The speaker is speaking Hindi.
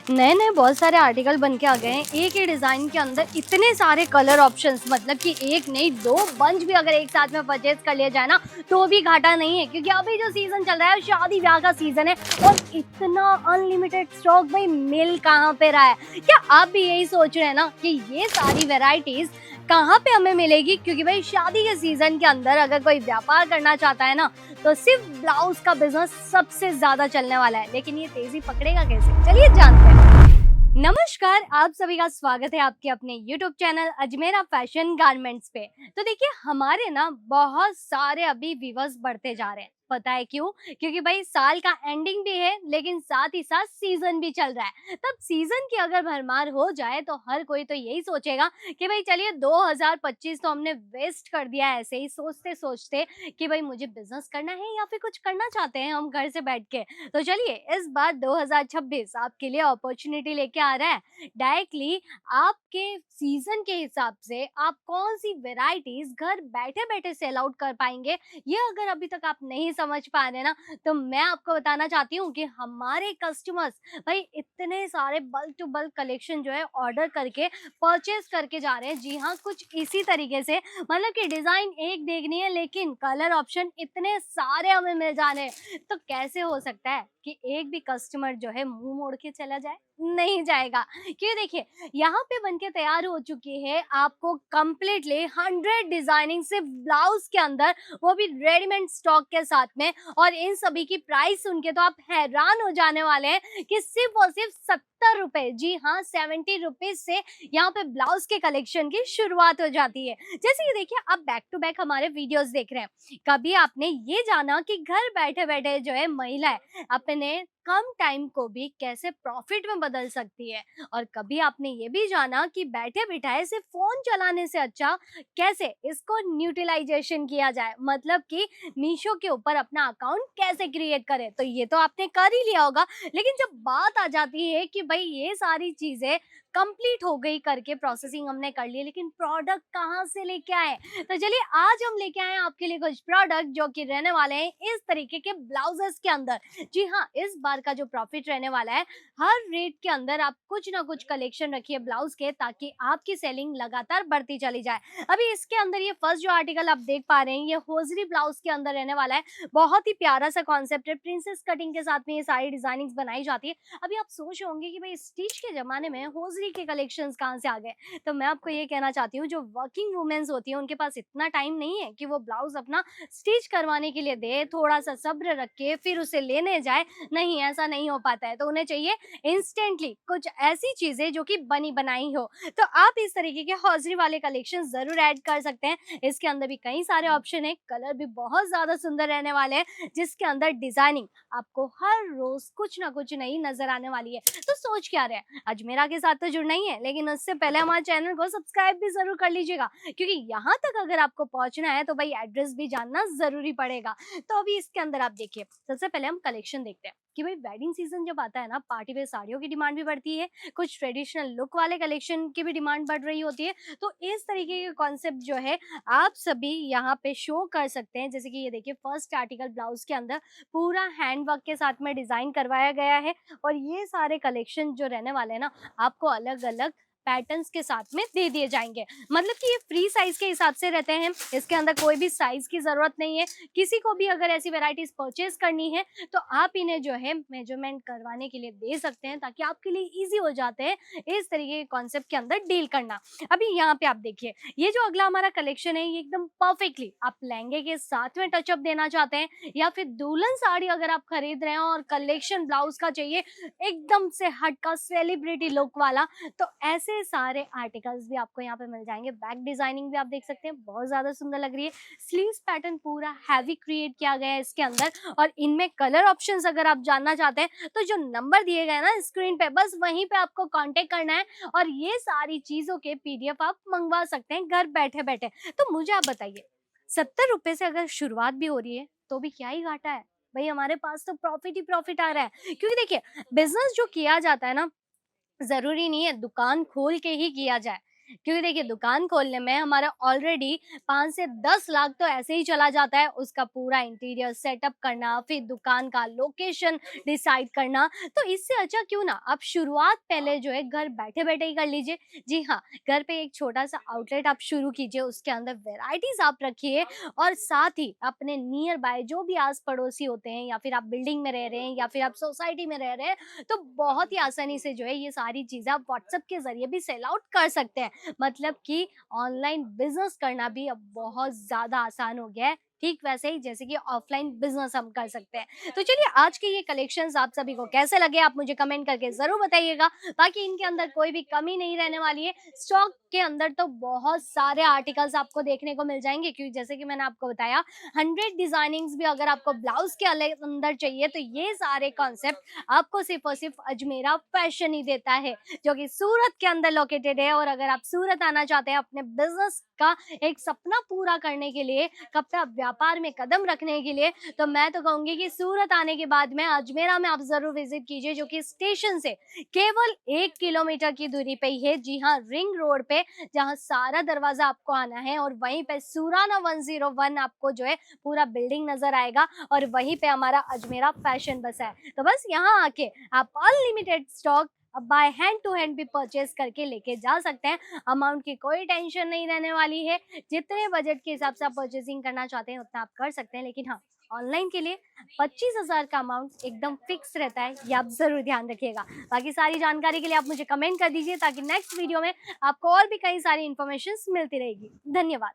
नए नए बहुत सारे आर्टिकल बन के आ गए हैं। एक ही डिजाइन के अंदर इतने सारे कलर ऑप्शंस, मतलब कि एक नहीं दो बंच भी अगर एक साथ में परचेज कर लिया जाए ना तो भी घाटा नहीं है, क्योंकि अभी जो सीजन चल रहा है शादी ब्याह का सीजन है और इतना अनलिमिटेड स्टॉक भाई मिल कहाँ पे रहा है। क्या आप भी यही सोच रहे हैं ना कि ये सारी वेराइटीज कहाँ पे हमें मिलेगी? क्योंकि भाई शादी के सीजन के अंदर अगर कोई व्यापार करना चाहता है ना तो सिर्फ ब्लाउज का बिजनेस सबसे ज्यादा चलने वाला है। लेकिन ये तेजी पकड़ेगा कैसे, चलिए जानते हैं। नमस्कार, आप सभी का स्वागत है आपके अपने YouTube channel Ajmera fashion garments पे। तो देखिए हमारे ना बहुत सारे अभी व्यूअर्स बढ़ते जा रहे हैं। पता है क्यों? क्योंकि भाई साल का एंडिंग भी है, लेकिन साथ ही साथ सीजन भी चल रहा है। तब सीजन की अगर भरमार हो जाए तो हर कोई तो यही सोचेगा कि भाई चलिए 2025 तो हमने वेस्ट कर दिया ऐसे ही सोचते सोचते कि भाई मुझे बिजनेस करना है या फिर कुछ करना चाहते हैं हम घर से बैठ के। तो चलिए इस बार 2026 आपके लिए अपॉर्चुनिटी लेके आ रहा है। डायरेक्टली आपके सीजन के हिसाब से आप कौन सी वेराइटीज घर बैठे बैठे सेल आउट कर पाएंगे, ये अगर अभी तक आप नहीं समझ पा रहे ना तो मैं आपको बताना चाहती हूँ कि हमारे कस्टमर्स भाई इतने सारे बल्क टू बल्क कलेक्शन जो है ऑर्डर करके परचेज करके जा रहे हैं। जी हाँ, कुछ इसी तरीके से, मतलब कि डिजाइन एक देखनी है लेकिन कलर ऑप्शन इतने सारे हमें मिल जा रहे हैं। तो कैसे हो सकता है कि एक भी कस्टमर जो है मुंह मोड़ के चला जाए? नहीं जाएगा। क्यों, देखिए यहाँ पे बनके तैयार हो चुकी है आपको कंप्लीटली 100 डिजाइनिंग सिर्फ ब्लाउज के अंदर, वो भी रेडीमेड स्टॉक के साथ में। और इन सभी की प्राइस सुन के तो आप हैरान हो जाने वाले हैं कि सिर्फ और सिर्फ 70 रुपए, जी हाँ 70 रुपीज से यहाँ पे ब्लाउज के कलेक्शन की शुरुआत हो जाती है। जैसे कि देखिए आप बैक टू बैक हमारे वीडियोस देख रहे हैं, कभी आपने ये जाना कि घर बैठे बैठे जो है महिलाएं अपने कम टाइम को भी कैसे प्रॉफिट में बदल सकती है? और कभी आपने ये भी जाना कि बैठे बिठाए सिर्फ फोन चलाने से अच्छा कैसे इसको न्यूट्रलाइजेशन किया जाए, मतलब कि मीशो के ऊपर अपना अकाउंट कैसे क्रिएट करें? तो ये तो आपने कर ही लिया होगा। लेकिन जब बात आ जाती है कि भाई ये सारी चीजें कंप्लीट हो गई, करके प्रोसेसिंग हमने कर ली, लेकिन प्रोडक्ट कहाँ से लेके आए? तो चलिए आज हम लेके आए हैं आपके लिए कुछ प्रोडक्ट जो कि रहने वाले हैं इस तरीके के ब्लाउजेस के अंदर। जी हाँ, इस बार का जो प्रॉफिट रहने वाला है, हर रेट के अंदर आप कुछ ना कुछ कलेक्शन रखिए ब्लाउज के, ताकि आपकी सेलिंग लगातार बढ़ती चली जाए। अभी इसके अंदर ये फर्स्ट जो आर्टिकल आप देख पा रहे हैं, ये होजरी ब्लाउज के अंदर रहने वाला है। बहुत ही प्यारा सा कॉन्सेप्ट है, प्रिंसेस कटिंग के साथ में ये सारी डिजाइनिंग बनाई जाती है। अभी आप सोच रहे होंगे कि भाई स्टिच के जमाने में होजरी के कलेक्शंस कहाँ से आ गए? तो मैं आपको ये कहना चाहती हूँ, जो वर्किंग वुमेन्स होती हैं उनके पास इतना टाइम नहीं है कि वो ब्लाउज अपना स्टिच करवाने के लिए दे, थोड़ा सा सब्र रख के फिर उसे लेने जाए। नहीं, ऐसा नहीं हो पाता है। तो उन्हें चाहिए इंस्टेंटली कुछ ऐसी चीजें जो कि बनी बनाई हो। तो आप इस तरीके के हौजरी वाले कलेक्शन जरूर ऐड कर सकते हैं। इसके अंदर भी कई सारे ऑप्शन है, कलर भी बहुत ज्यादा सुंदर रहने वाले हैं, जिसके अंदर डिजाइनिंग आपको हर रोज कुछ ना कुछ नई नजर आने वाली है। तो सोच क्या रहे हैं, अजमेरा के साथ तो जुड़ना ही है, लेकिन उससे पहले हमारे चैनल को सब्सक्राइब भी जरूर कर लीजिएगा, क्योंकि यहाँ तक अगर आपको पहुंचना है तो भाई एड्रेस भी जानना जरूरी पड़ेगा। तो अभी इसके अंदर आप देखिए, सबसे पहले हम कलेक्शन देखते हैं कि भाई वेडिंग सीजन जब आता है ना, पार्टी वेयर साड़ियों की डिमांड भी बढ़ती है, कुछ ट्रेडिशनल लुक वाले कलेक्शन की भी डिमांड बढ़ रही होती है। तो इस तरीके के कॉन्सेप्ट जो है आप सभी यहाँ पे शो कर सकते हैं। जैसे कि ये देखिए फर्स्ट आर्टिकल ब्लाउज के अंदर पूरा हैंड वर्क के साथ में डिजाइन करवाया गया है। और ये सारे कलेक्शन जो रहने वाले हैं ना, आपको अलग अलग पैटर्न्स के साथ में दे दिए जाएंगे, मतलब कि ये फ्री साइज के हिसाब से रहते हैं। इसके अंदर कोई भी साइज की जरूरत नहीं है। किसी को भी अगर ऐसी वेराइटीज परचेज करनी है तो आप इन्हें जो है मेजरमेंट करवाने के लिए दे सकते हैं, ताकि आपके लिए इजी हो जाते हैं इस तरीके के कॉन्सेप्ट के अंदर डील करना। अभी यहाँ पे आप देखिए, ये जो अगला हमारा कलेक्शन है, ये एकदम परफेक्टली आप लहंगे के साथ में टचअप देना चाहते हैं, या फिर दुल्हन साड़ी अगर आप खरीद रहे हैं और कलेक्शन ब्लाउज का चाहिए एकदम से हटका सेलिब्रिटी लुक वाला, तो ऐसे सारे आर्टिकल्स भी आपको यहाँ पे मिल जाएंगे। बैक डिजाइनिंग भी आप देख सकते हैं, बहुत ज्यादा सुंदर लग रही है। स्लीव्स पैटर्न पूरा हैवी क्रिएट किया गया है इसके अंदर। और इनमें कलर ऑप्शंस अगर आप जानना चाहते हैं तो जो नंबर दिए गए ना स्क्रीन पे, बस वहीं पे आपको कांटेक्ट करना है और ये सारी चीजों के पीडीएफ आप मंगवा सकते हैं घर बैठे बैठे। तो मुझे आप बताइए, 70 रुपए से अगर शुरुआत भी हो रही है तो भी क्या ही घाटा है? भाई हमारे पास तो प्रॉफिट ही प्रॉफिट आ रहा है। क्योंकि देखिए बिजनेस जो किया जाता है ना, जरूरी नहीं है दुकान खोल के ही किया जाए। क्योंकि देखिए दुकान खोलने में हमारा ऑलरेडी 5 से 10 लाख तो ऐसे ही चला जाता है, उसका पूरा इंटीरियर सेटअप करना, फिर दुकान का लोकेशन डिसाइड करना। तो इससे अच्छा क्यों ना आप शुरुआत पहले जो है घर बैठे-बैठे ही कर लीजिए। जी हाँ, घर पे एक छोटा-सा आउटलेट आप शुरू कीजिए, उसके अंदर वैराइटीज़ आप रखिए और साथ ही अपने नियर बाय जो भी आस-पड़ोसी होते हैं, या फिर आप बिल्डिंग में रह रहे हैं या फिर आप सोसाइटी में रह रहे हैं, तो बहुत ही आसानी से जो है ये सारी चीज़ें आप व्हाट्सएप के ज़रिए भी सेल आउट कर सकते हैं। मतलब कि ऑनलाइन बिज़नेस करना भी अब बहुत ज़्यादा आसान हो गया है, ठीक वैसे ही जैसे कि ऑफलाइन बिज़नेस हम कर सकते हैं। तो चलिए आज के ये कलेक्शंस आप सभी को कैसे लगे आप मुझे कमेंट करके ज़रूर बताइएगा। बाकी इनके अंदर कोई भी कमी नहीं रहने वाली है। स्टॉक के अंदर तो बहुत सारे आर्टिकल्स आपको देखने को मिल जाएँगे, क्योंकि जैसे कि मैंने आपको बताया 100 डिज़ाइनिंग्स भी अगर आपको ब्लाउज़ के अंदर चाहिए, तो ये सारे कॉन्सेप्ट आपको सिर्फ़ और सिर्फ़ अजमेरा फैशन ही देता है, जो कि सूरत के अंदर लोकेटेड है। और अगर आप सूरत आना चाहते हैं अपने बिज़नेस का एक सपना पूरा करने के लिए, कपड़ा व्यापार में कदम रखने के लिए, तो मैं तो कहूँगी कि सूरत आने के बाद में अजमेरा में आप ज़रूर विज़िट कीजिए, जो कि स्टेशन से केवल 1 किलोमीटर की दूरी पे ही है। जी हाँ, रिंग रोड पे, जहाँ सारा दरवाज़ा आपको आना है और वहीं पे सुराना 101 आपको जो है पूरा बिल्डिंग नज़र आएगा और वहीं पे हमारा अजमेरा फैशन बसा है। तो बस यहाँ आके आप अनलिमिटेड स्टॉक अब बाय हैंड टू हैंड भी परचेज करके लेके जा सकते हैं। अमाउंट की कोई टेंशन नहीं रहने वाली है। जितने बजट के हिसाब से आप परचेजिंग करना चाहते हैं उतना आप कर सकते हैं, लेकिन हाँ, ऑनलाइन के लिए 25,000 का अमाउंट एकदम फिक्स रहता है, ये आप ज़रूर ध्यान रखिएगा। बाकी सारी जानकारी के लिए आप मुझे कमेंट कर दीजिए, ताकि नेक्स्ट वीडियो में आपको और भी कई सारी इन्फॉर्मेशंस मिलती रहेगी। धन्यवाद।